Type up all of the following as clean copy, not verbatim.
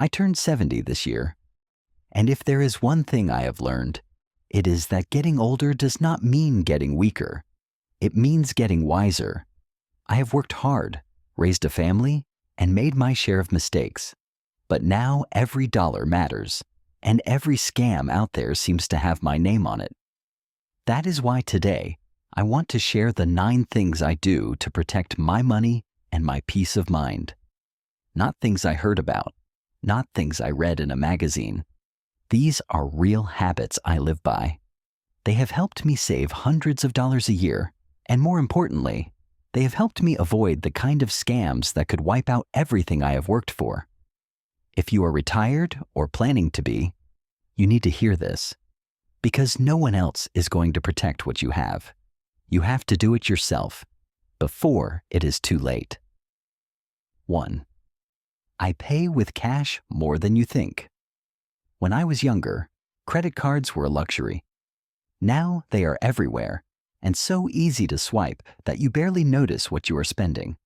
I turned 70 this year. And if there is one thing I have learned, it is that getting older does not mean getting weaker. It means getting wiser. I have worked hard, raised a family, and made my share of mistakes. But now every dollar matters, and every scam out there seems to have my name on it. That is why today, I want to share the 9 things I do to protect my money and my peace of mind. Not things I heard about, not things I read in a magazine. These are real habits I live by. They have helped me save hundreds of dollars a year, and more importantly, they have helped me avoid the kind of scams that could wipe out everything I have worked for. If you are retired or planning to be, you need to hear this, because no one else is going to protect what you have. You have to do it yourself before it is too late. 1. I pay with cash more than you think. When I was younger, credit cards were a luxury. Now they are everywhere and so easy to swipe that you barely notice what you are spending.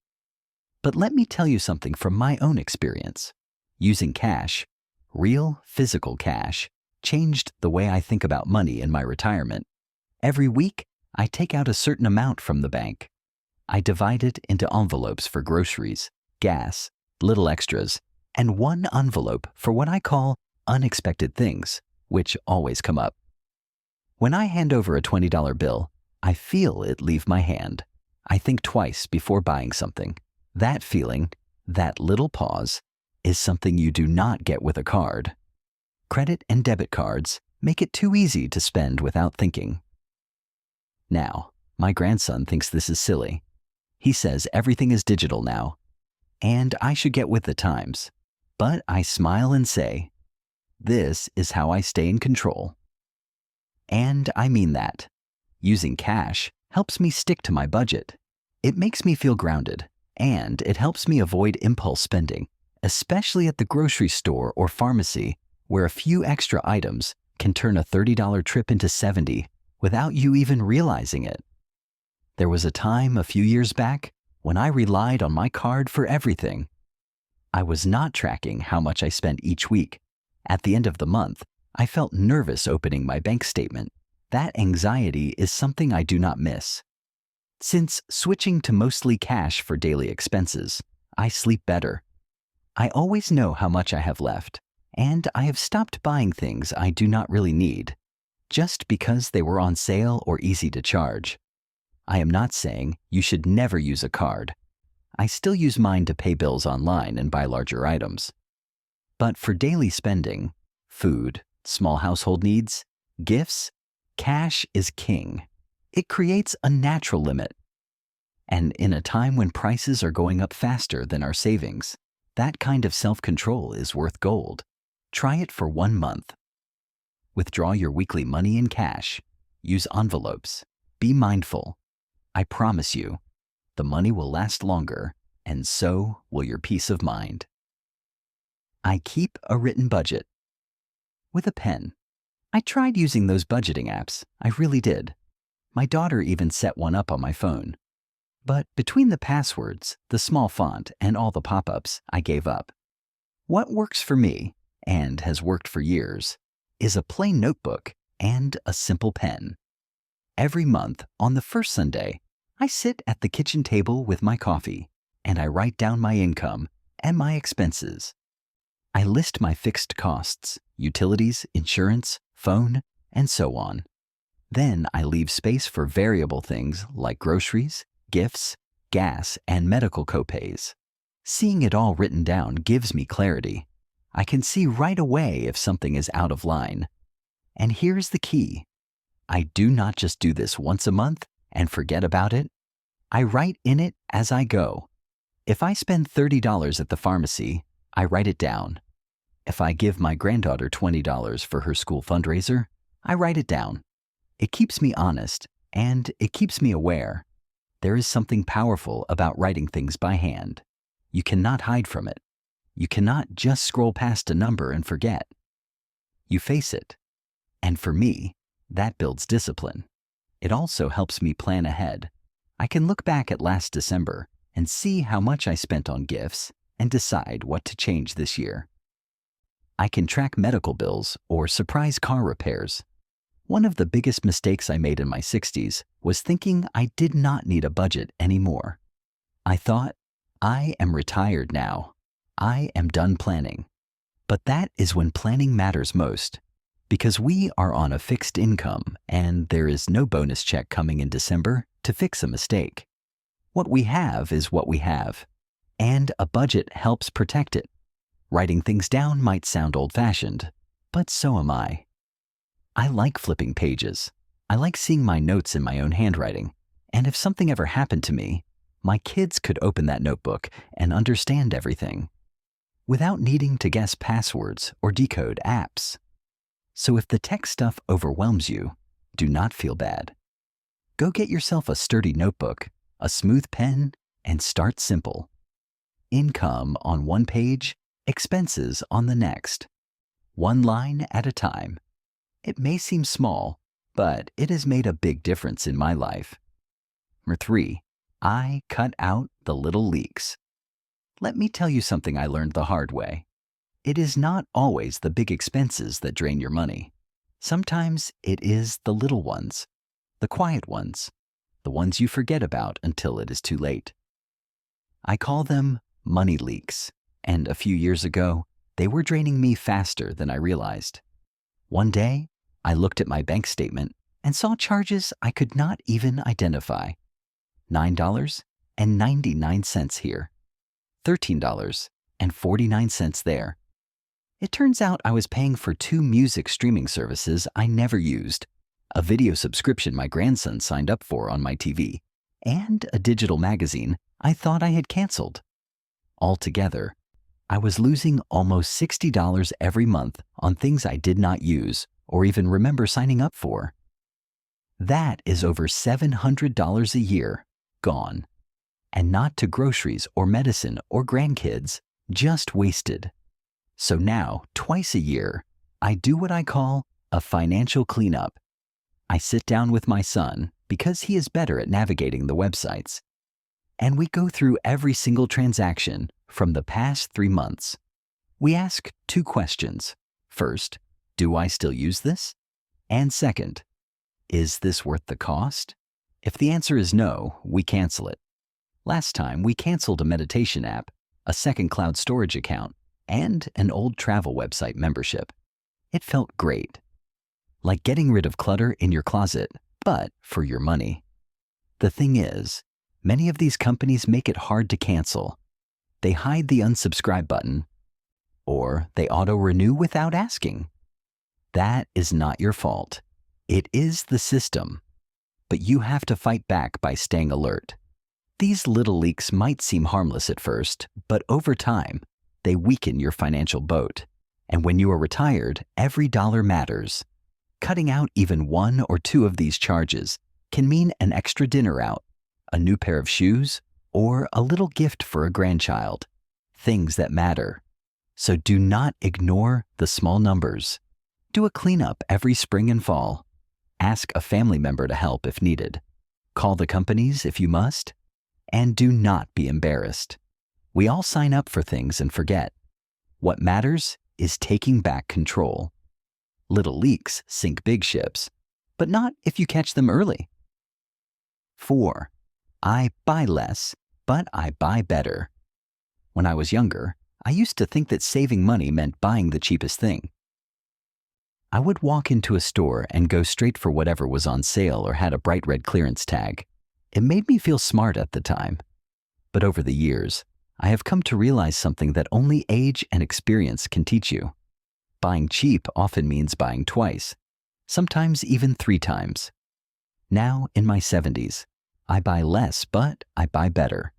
But let me tell you something from my own experience. Using cash, real physical cash, changed the way I think about money in my retirement. Every week, I take out a certain amount from the bank. I divide it into envelopes for groceries, gas, little extras, and one envelope for what I call unexpected things, which always come up. When I hand over a $20 bill, I feel it leave my hand. I think twice before buying something. That feeling, that little pause, is something you do not get with a card. Credit and debit cards make it too easy to spend without thinking. Now, my grandson thinks this is silly. He says everything is digital now, and I should get with the times. But I smile and say, this is how I stay in control. And I mean that. Using cash helps me stick to my budget. It makes me feel grounded, and it helps me avoid impulse spending, especially at the grocery store or pharmacy, where a few extra items can turn a $30 trip into $70 without you even realizing it. There was a time a few years back when I relied on my card for everything. I was not tracking how much I spent each week. At the end of the month, I felt nervous opening my bank statement. That anxiety is something I do not miss. Since switching to mostly cash for daily expenses, I sleep better. I always know how much I have left, and I have stopped buying things I do not really need, just because they were on sale or easy to charge. I am not saying you should never use a card. I still use mine to pay bills online and buy larger items. But for daily spending, food, small household needs, gifts, cash is king. It creates a natural limit. And in a time when prices are going up faster than our savings, that kind of self-control is worth gold. Try it for 1 month. Withdraw your weekly money in cash. Use envelopes. Be mindful. I promise you, the money will last longer, and so will your peace of mind. I keep a written budget. With a pen. I tried using those budgeting apps. I really did. My daughter even set one up on my phone. But between the passwords, the small font, and all the pop-ups, I gave up. What works for me, and has worked for years, is a plain notebook and a simple pen. Every month, on the first Sunday, I sit at the kitchen table with my coffee, and I write down my income and my expenses. I list my fixed costs, utilities, insurance, phone, and so on. Then I leave space for variable things like groceries, gifts, gas, and medical copays. Seeing it all written down gives me clarity. I can see right away if something is out of line. And here's the key. I do not just do this once a month and forget about it. I write in it as I go. If I spend $30 at the pharmacy, I write it down. If I give my granddaughter $20 for her school fundraiser, I write it down. It keeps me honest, and it keeps me aware. There is something powerful about writing things by hand. You cannot hide from it. You cannot just scroll past a number and forget. You face it. And for me, that builds discipline. It also helps me plan ahead. I can look back at last December and see how much I spent on gifts and decide what to change this year. I can track medical bills or surprise car repairs. One of the biggest mistakes I made in my 60s was thinking I did not need a budget anymore. I thought, I am retired now. I am done planning. But that is when planning matters most, because we are on a fixed income and there is no bonus check coming in December to fix a mistake. What we have is what we have, and a budget helps protect it. Writing things down might sound old-fashioned, but so am I. I like flipping pages. I like seeing my notes in my own handwriting, and if something ever happened to me, my kids could open that notebook and understand everything, without needing to guess passwords or decode apps. So if the tech stuff overwhelms you, do not feel bad. Go get yourself a sturdy notebook, a smooth pen, and start simple. Income on one page, expenses on the next. One line at a time. It may seem small, but it has made a big difference in my life. Number 3, I cut out the little leaks. Let me tell you something I learned the hard way. It is not always the big expenses that drain your money. Sometimes it is the little ones, the quiet ones, the ones you forget about until it is too late. I call them money leaks, and a few years ago, they were draining me faster than I realized. One day, I looked at my bank statement and saw charges I could not even identify. $9.99 here, $13.49 there. It turns out I was paying for 2 music streaming services I never used, a video subscription my grandson signed up for on my TV, and a digital magazine I thought I had canceled. Altogether, I was losing almost $60 every month on things I did not use or even remember signing up for. That is over $700 a year gone, and not to groceries or medicine or grandkids, just wasted. So now, twice a year, I do what I call a financial cleanup. I sit down with my son, because he is better at navigating the websites, and we go through every single transaction from the past 3 months. We ask 2 questions. First, do I still use this? And second, is this worth the cost? If the answer is no, we cancel it. Last time, we canceled a meditation app, a second cloud storage account, and an old travel website membership. It felt great. Like getting rid of clutter in your closet, but for your money. The thing is, many of these companies make it hard to cancel. They hide the unsubscribe button, or they auto-renew without asking. That is not your fault. It is the system. But you have to fight back by staying alert. These little leaks might seem harmless at first, but over time, they weaken your financial boat. And when you are retired, every dollar matters. Cutting out even 1 or 2 of these charges can mean an extra dinner out, a new pair of shoes, or a little gift for a grandchild. Things that matter. So do not ignore the small numbers. Do a cleanup every spring and fall. Ask a family member to help if needed. Call the companies if you must. And do not be embarrassed. We all sign up for things and forget. What matters is taking back control. Little leaks sink big ships, but not if you catch them early. 4. I buy less, but I buy better. When I was younger, I used to think that saving money meant buying the cheapest thing. I would walk into a store and go straight for whatever was on sale or had a bright red clearance tag. It made me feel smart at the time. But over the years, I have come to realize something that only age and experience can teach you. Buying cheap often means buying twice, sometimes even 3 times. Now, in my 70s, I buy less, but I buy better.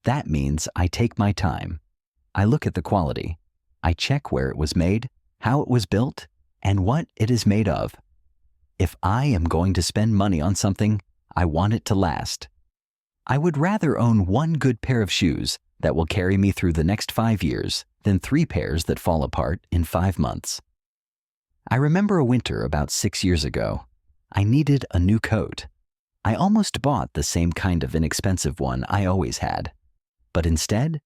That means I take my time. I look at the quality. I check where it was made, how it was built, and what it is made of. If I am going to spend money on something, I want it to last. I would rather own 1 good pair of shoes that will carry me through the next 5 years than 3 pairs that fall apart in 5 months. I remember a winter about 6 years ago. I needed a new coat. I almost bought the same kind of inexpensive one I always had. But instead,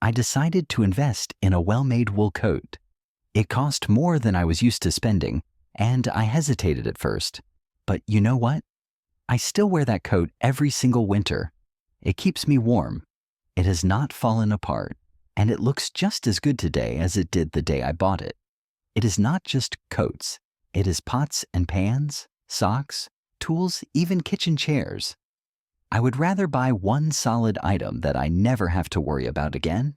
I decided to invest in a well-made wool coat. It cost more than I was used to spending, and I hesitated at first. But you know what? I still wear that coat every single winter. It keeps me warm. It has not fallen apart, and it looks just as good today as it did the day I bought it. It is not just coats. It is pots and pans, socks, tools, even kitchen chairs. I would rather buy one solid item that I never have to worry about again.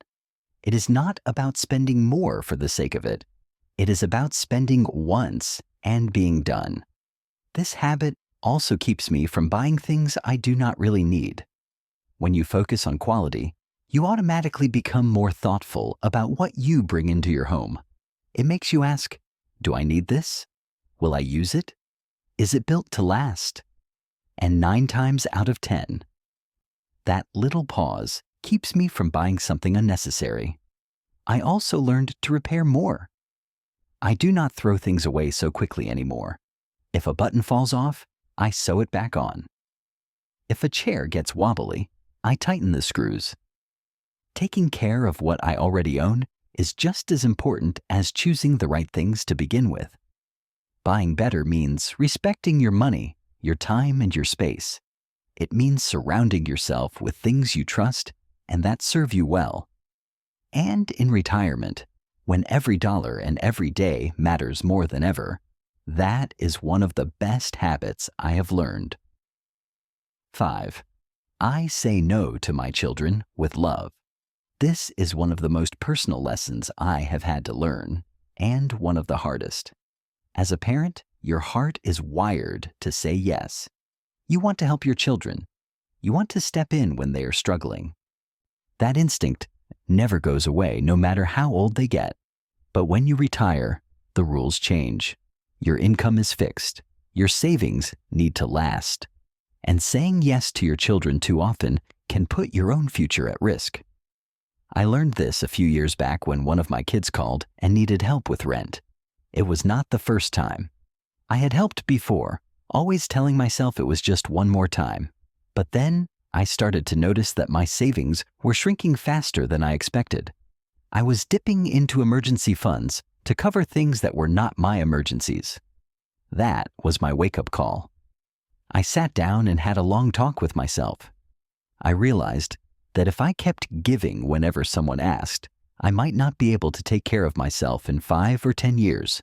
It is not about spending more for the sake of it. It is about spending once and being done. This habit also keeps me from buying things I do not really need. When you focus on quality, you automatically become more thoughtful about what you bring into your home. It makes you ask, do I need this? Will I use it? Is it built to last? And 9 times out of 10, that little pause keeps me from buying something unnecessary. I also learned to repair more. I do not throw things away so quickly anymore. If a button falls off, I sew it back on. If a chair gets wobbly, I tighten the screws. Taking care of what I already own is just as important as choosing the right things to begin with. Buying better means respecting your money, your time, and your space. It means surrounding yourself with things you trust and that serve you well. And in retirement, when every dollar and every day matters more than ever, that is one of the best habits I have learned. 5. I say no to my children with love. This is one of the most personal lessons I have had to learn, and one of the hardest. As a parent, your heart is wired to say yes. You want to help your children. You want to step in when they are struggling. That instinct never goes away, no matter how old they get. But when you retire, the rules change. Your income is fixed. Your savings need to last. And saying yes to your children too often can put your own future at risk. I learned this a few years back when one of my kids called and needed help with rent. It was not the first time. I had helped before, always telling myself it was just one more time. But then I started to notice that my savings were shrinking faster than I expected. I was dipping into emergency funds to cover things that were not my emergencies. That was my wake-up call. I sat down and had a long talk with myself. I realized that if I kept giving whenever someone asked, I might not be able to take care of myself in 5 or 10 years.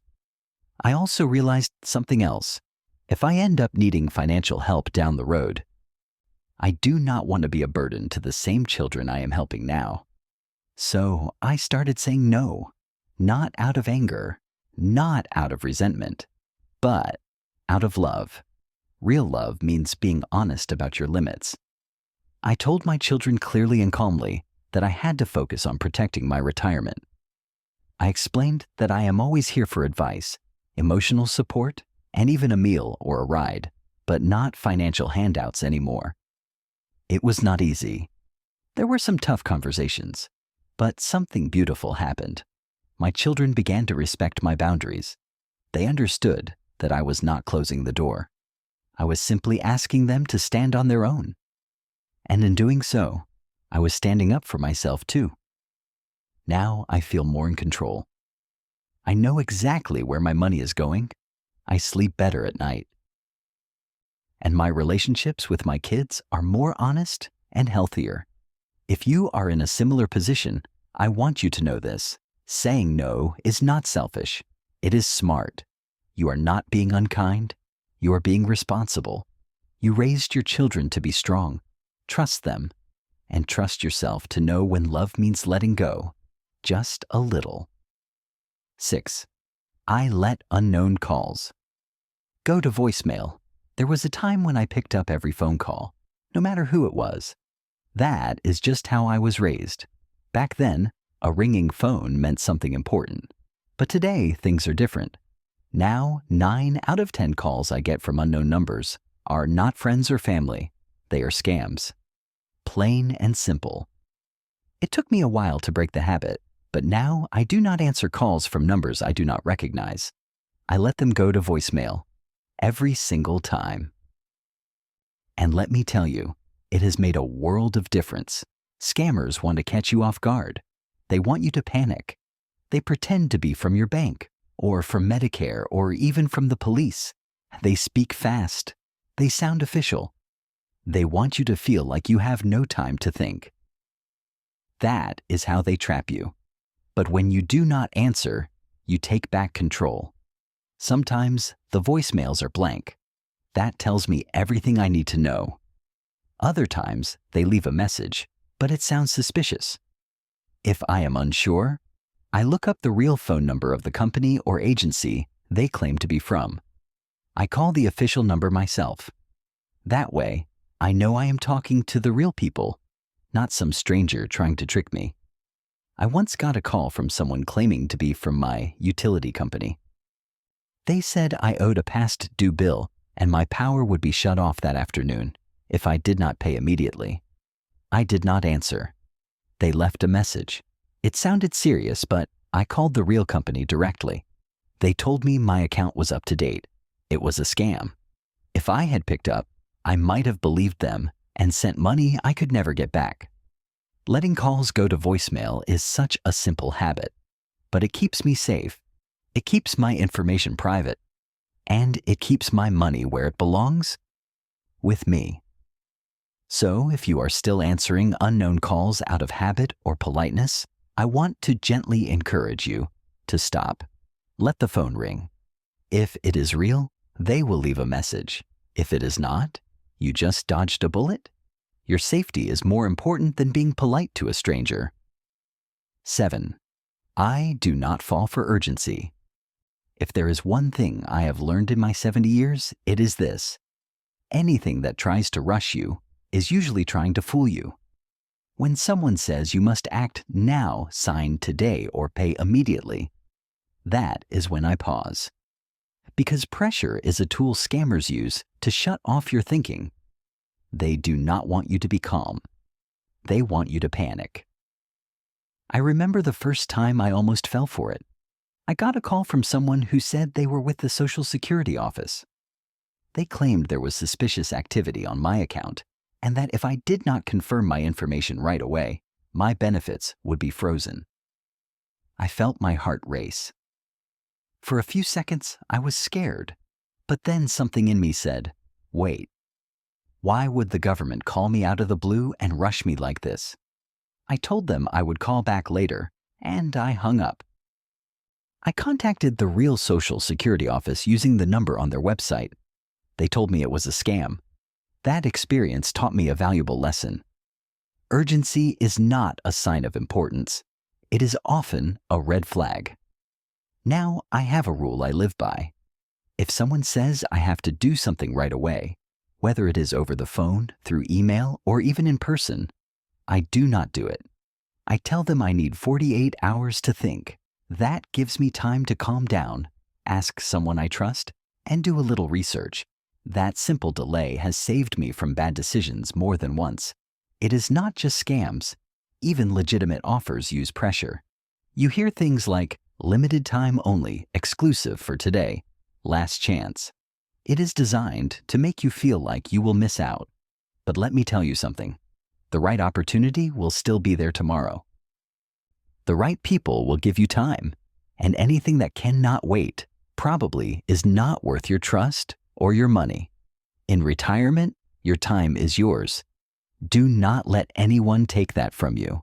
I also realized something else. If I end up needing financial help down the road, I do not want to be a burden to the same children I am helping now. So I started saying no, not out of anger, not out of resentment, but out of love. Real love means being honest about your limits. I told my children clearly and calmly that I had to focus on protecting my retirement. I explained that I am always here for advice, emotional support, and even a meal or a ride, but not financial handouts anymore. It was not easy. There were some tough conversations, but something beautiful happened. My children began to respect my boundaries. They understood that I was not closing the door. I was simply asking them to stand on their own. And in doing so, I was standing up for myself too. Now I feel more in control. I know exactly where my money is going. I sleep better at night. And my relationships with my kids are more honest and healthier. If you are in a similar position, I want you to know this. Saying no is not selfish. It is smart. You are not being unkind. You are being responsible. You raised your children to be strong. Trust them, and trust yourself to know when love means letting go, just a little. 6. I let unknown calls go to voicemail. There was a time when I picked up every phone call, no matter who it was. That is just how I was raised. Back then, a ringing phone meant something important. But today, things are different. Now, 9 out of 10 calls I get from unknown numbers are not friends or family. They are scams. Plain and simple. It took me a while to break the habit, but now I do not answer calls from numbers I do not recognize. I let them go to voicemail every single time. And let me tell you, it has made a world of difference. Scammers want to catch you off guard. They want you to panic. They pretend to be from your bank, or from Medicare, or even from the police. They speak fast. They sound official. They want you to feel like you have no time to think. That is how they trap you. But when you do not answer, you take back control. Sometimes the voicemails are blank. That tells me everything I need to know. Other times they leave a message, but it sounds suspicious. If I am unsure, I look up the real phone number of the company or agency they claim to be from. I call the official number myself. That way, I know I am talking to the real people, not some stranger trying to trick me. I once got a call from someone claiming to be from my utility company. They said I owed a past due bill and my power would be shut off that afternoon if I did not pay immediately. I did not answer. They left a message. It sounded serious, but I called the real company directly. They told me my account was up to date. It was a scam. If I had picked up, I might have believed them and sent money I could never get back. Letting calls go to voicemail is such a simple habit, but it keeps me safe. It keeps my information private, and it keeps my money where it belongs, with me. So if you are still answering unknown calls out of habit or politeness, I want to gently encourage you to stop. Let the phone ring. If it is real, they will leave a message. If it is not, you just dodged a bullet. Your safety is more important than being polite to a stranger. 7. I do not fall for urgency. If there is one thing I have learned in my 70 years, it is this. Anything that tries to rush you is usually trying to fool you. When someone says you must act now, sign today, or pay immediately, that is when I pause. Because pressure is a tool scammers use to shut off your thinking. They do not want you to be calm. They want you to panic. I remember the first time I almost fell for it. I got a call from someone who said they were with the Social Security office. They claimed there was suspicious activity on my account and that if I did not confirm my information right away, my benefits would be frozen. I felt my heart race. For a few seconds, I was scared, but then something in me said, wait. Why would the government call me out of the blue and rush me like this? I told them I would call back later, and I hung up. I contacted the real Social Security office using the number on their website. They told me it was a scam. That experience taught me a valuable lesson. Urgency is not a sign of importance. It is often a red flag. Now I have a rule I live by. If someone says I have to do something right away, whether it is over the phone, through email, or even in person, I do not do it. I tell them I need 48 hours to think. That gives me time to calm down, ask someone I trust, and do a little research. That simple delay has saved me from bad decisions more than once. It is not just scams. Even legitimate offers use pressure. You hear things like, limited time only, exclusive for today, last chance. It is designed to make you feel like you will miss out. But let me tell you something. The right opportunity will still be there tomorrow. The right people will give you time, and anything that cannot wait probably is not worth your trust or your money. In retirement, your time is yours. Do not let anyone take that from you.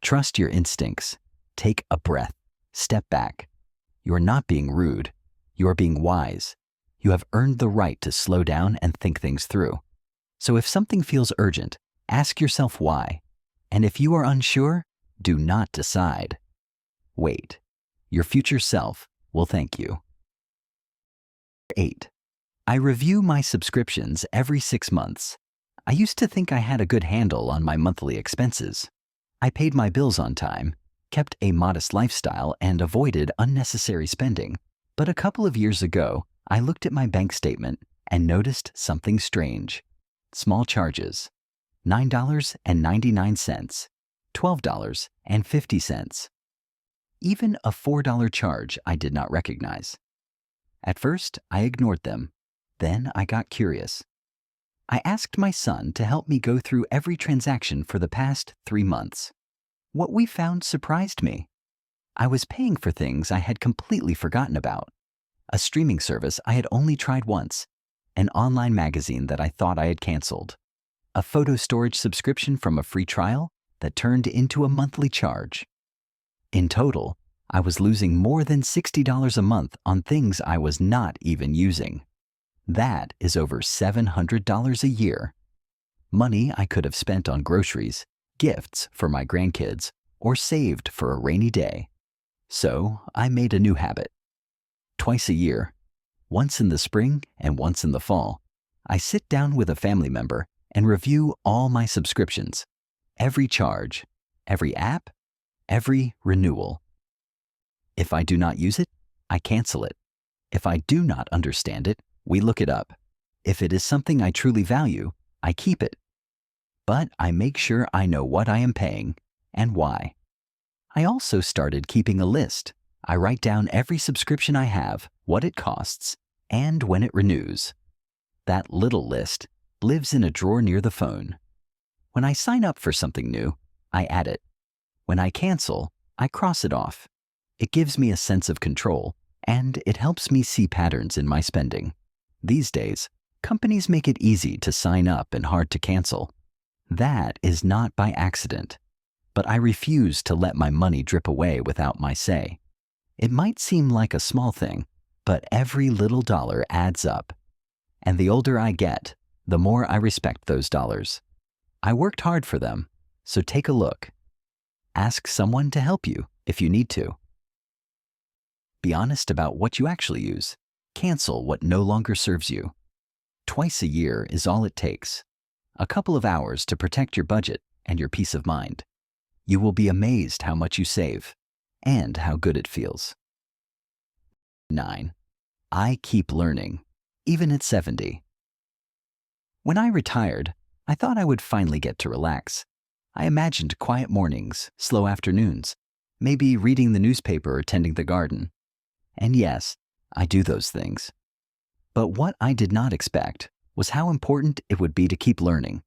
Trust your instincts. Take a breath. Step back. You are not being rude. You are being wise. You have earned the right to slow down and think things through. So if something feels urgent, ask yourself why. And if you are unsure, do not decide. Wait. Your future self will thank you. 8. I review my subscriptions every 6 months. I used to think I had a good handle on my monthly expenses. I paid my bills on time, kept a modest lifestyle, and avoided unnecessary spending. But a couple of years ago, I looked at my bank statement and noticed something strange. Small charges. $9.99, $12.50. Even a $4 charge I did not recognize. At first, I ignored them. Then I got curious. I asked my son to help me go through every transaction for the past 3 months. What we found surprised me. I was paying for things I had completely forgotten about. A streaming service I had only tried once, an online magazine that I thought I had canceled, a photo storage subscription from a free trial that turned into a monthly charge. In total, I was losing more than $60 a month on things I was not even using. That is over $700 a year. Money I could have spent on groceries, gifts for my grandkids, or saved for a rainy day. So I made a new habit. Twice a year, once in the spring and once in the fall, I sit down with a family member and review all my subscriptions, every charge, every app, every renewal. If I do not use it, I cancel it. If I do not understand it, we look it up. If it is something I truly value, I keep it. But I make sure I know what I am paying and why. I also started keeping a list. I write down every subscription I have, what it costs, and when it renews. That little list lives in a drawer near the phone. When I sign up for something new, I add it. When I cancel, I cross it off. It gives me a sense of control, and it helps me see patterns in my spending. These days, companies make it easy to sign up and hard to cancel. That is not by accident, but I refuse to let my money drip away without my say. It might seem like a small thing, but every little dollar adds up. And the older I get, the more I respect those dollars. I worked hard for them, so take a look. Ask someone to help you if you need to. Be honest about what you actually use. Cancel what no longer serves you. Twice a year is all it takes. A couple of hours to protect your budget and your peace of mind. You will be amazed how much you save and how good it feels. 9. I keep learning, even at 70. When I retired, I thought I would finally get to relax. I imagined quiet mornings, slow afternoons, maybe reading the newspaper or tending the garden. And yes, I do those things. But what I did not expect was how important it would be to keep learning,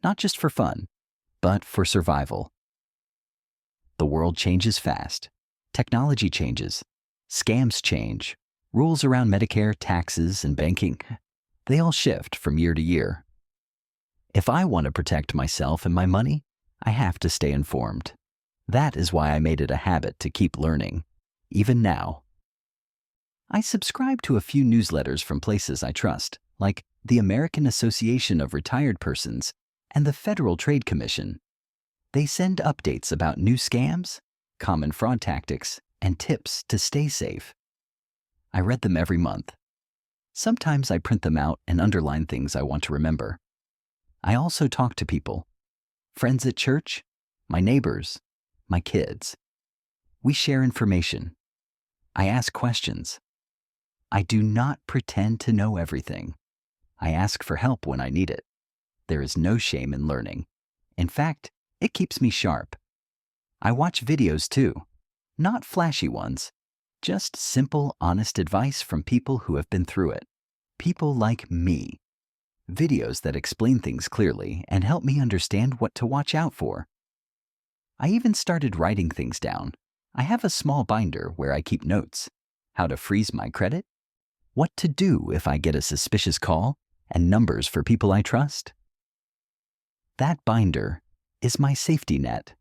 not just for fun, but for survival. The world changes fast. Technology changes. Scams change. Rules around Medicare, taxes, and banking, they all shift from year to year. If I want to protect myself and my money, I have to stay informed. That is why I made it a habit to keep learning, even now. I subscribe to a few newsletters from places I trust, like the American Association of Retired Persons and the Federal Trade Commission. They send updates about new scams, common fraud tactics, and tips to stay safe. I read them every month. Sometimes I print them out and underline things I want to remember. I also talk to people, friends at church, my neighbors, my kids. We share information. I ask questions. I do not pretend to know everything. I ask for help when I need it. There is no shame in learning. In fact, it keeps me sharp. I watch videos too, not flashy ones, just simple, honest advice from people who have been through it. People like me. Videos that explain things clearly and help me understand what to watch out for. I even started writing things down. I have a small binder where I keep notes. How to freeze my credit? What to do if I get a suspicious call? And numbers for people I trust? That binder is my safety net.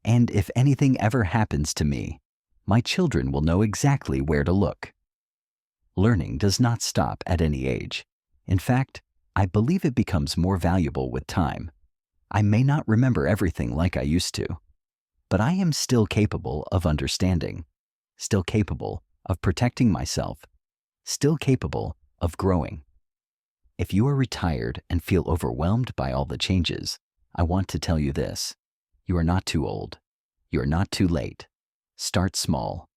And if anything ever happens to me, my children will know exactly where to look. Learning does not stop at any age. In fact, I believe it becomes more valuable with time. I may not remember everything like I used to, but I am still capable of understanding, still capable of protecting myself, still capable of growing. If you are retired and feel overwhelmed by all the changes, I want to tell you this. You are not too old. You are not too late. Start small.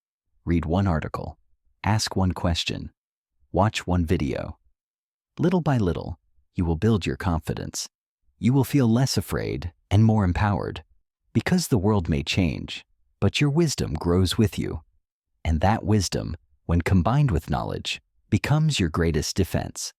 Read one article. Ask one question. Watch one video. Little by little, you will build your confidence. You will feel less afraid and more empowered, because the world may change, but your wisdom grows with you. And that wisdom, when combined with knowledge, becomes your greatest defense.